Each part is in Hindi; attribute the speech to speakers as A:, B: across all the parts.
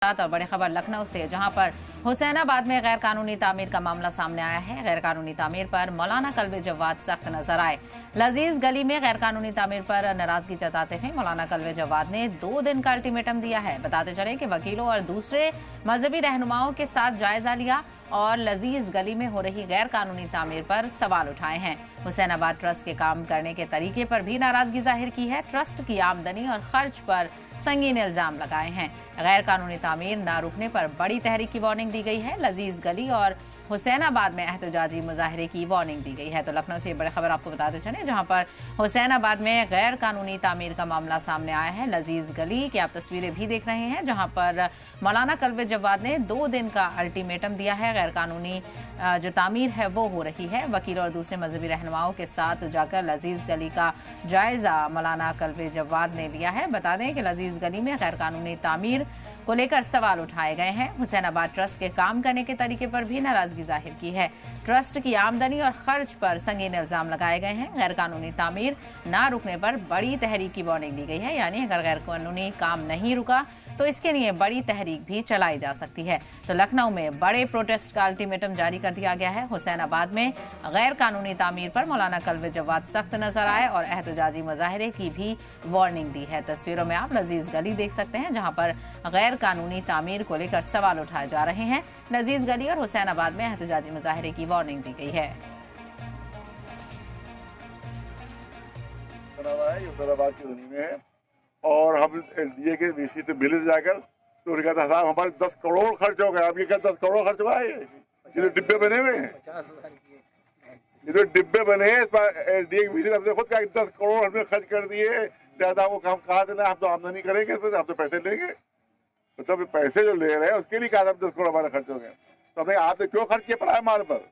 A: और बड़ी खबर लखनऊ से, जहां पर हुसैनाबाद में गैर कानूनी तामीर का मामला सामने आया है। गैर कानूनी तामीर पर मौलाना कल्बे जवाद सख्त नजर आए। लजीज गली में गैर कानूनी तामीर पर नाराजगी जताते हुए मौलाना कल्बे जवाद ने 2 दिन का अल्टीमेटम दिया है। बताते चले कि वकीलों और दूसरे मजहबी रहनुमाओं के साथ जायजा लिया और लजीज गली में हो रही गैर कानूनी तामीर पर सवाल उठाए हैं। हुसैनाबाद ट्रस्ट के काम करने के तरीके पर भी नाराजगी जाहिर की है। ट्रस्ट की आमदनी और खर्च पर संगीन इल्जाम लगाए हैं। गैर कानूनी तामीर न रुकने पर बड़ी तहरीक की वार्निंग दी गई है। लजीज गली और हुसैनाबाद में एहतजाजी मुजाहरे की वार्निंग दी गई है। तो लखनऊ से बड़ी खबर आपको बताते चले, जहां पर हुसैनाबाद में गैर कानूनी तामीर का मामला सामने आया है। लजीज गली की आप तस्वीरें भी देख रहे हैं, जहां पर मौलाना कल्बे जवाद ने 2 दिन का अल्टीमेटम दिया है। गैर कानूनी जो तामीर है वो हो रही है। वकीलों और दूसरे मजहबी रहनुमाओं के साथ जाकर लजीज गली का जायजा मौलाना कल्बे जवाद ने लिया है। बता दें कि लजीज गली में गैर कानूनी तामीर को लेकर सवाल उठाए गए हैं। हुसैनाबाद ट्रस्ट के काम करने के तरीके पर भी नाराजगी जाहिर की है। ट्रस्ट की आमदनी और खर्च पर संगीन इल्जाम लगाए गए हैं। गैर कानूनी तामीर न रुकने पर बड़ी तहरीक की वार्निंग दी गई है, यानी अगर गैर कानूनी काम नहीं रुका तो इसके लिए बड़ी तहरीक भी चलाई जा सकती है। तो लखनऊ में बड़े प्रोटेस्ट का अल्टीमेटम जारी कर दिया गया है। हुसैनाबाद में गैर कानूनी तामीर पर मौलाना कल्बे जवाद सख्त नजर आए और एहतजाजी मुजाहरे की भी वार्निंग दी है। तस्वीरों में आप लजीज गली देख सकते हैं, जहां पर गैर कानूनी तामीर को लेकर सवाल उठाए जा रहे हैं। लजीज गली और हुसैनाबाद में एहतजाजी मुजाहरे की वार्निंग दी गई है।
B: हुसैनाबाद की धुनी में है और हम एनडीए के वीसी से मिले जाकर तो उन्होंने कहा साहब हमारे 10 करोड़ खर्च हो गए। अब ये क्या 10 करोड़ खर्च हुआ है? ये डिब्बे बने हुए हैं, ये जो डिब्बे बने हैं, इस पर एनडीए के वीसी ने अपने खुद कहा 10 करोड़ हमने खर्च कर दिए। ज्यादा वो काम कहा देना, हम तो आमदनी करेंगे, हम तो पैसे लेंगे। मतलब पैसे जो ले रहे हैं उसके लिए कहा 10 करोड़ हमारे खर्च हो गए। तो हमने आपने क्यों खर्च किया पड़ा है माल पर?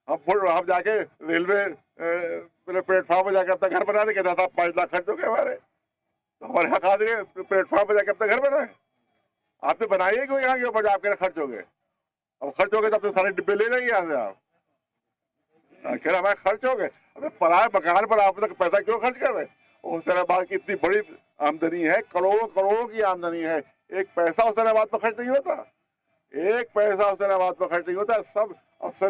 B: हम जाके रेलवे प्लेटफॉर्म पर जाकर अपना घर बना दे, कहता था 5 लाख खर्च हो गए हमारे। तो हमारे यहाँ कहा दे प्लेटफॉर्म पर जाकर अपना घर बनाए। आपने बनाइए क्यों यहाँ के ऊपर आपके खर्च हो गए? अब खर्च हो गए तो अपने सारे डिब्बे ले जाइए यहाँ से आप। कह रहे हमारे खर्च हो गए। अबे पराए मकान पर आप तक पैसा क्यों खर्च कर रहे? हुसैनाबाद की इतनी बड़ी आमदनी है, करोड़ों करोड़ों की आमदनी है। एक पैसा हुसैनाबाद पर खर्च नहीं होता, एक पैसा हुसैनाबाद पर खर्च नहीं होता। सब अफसर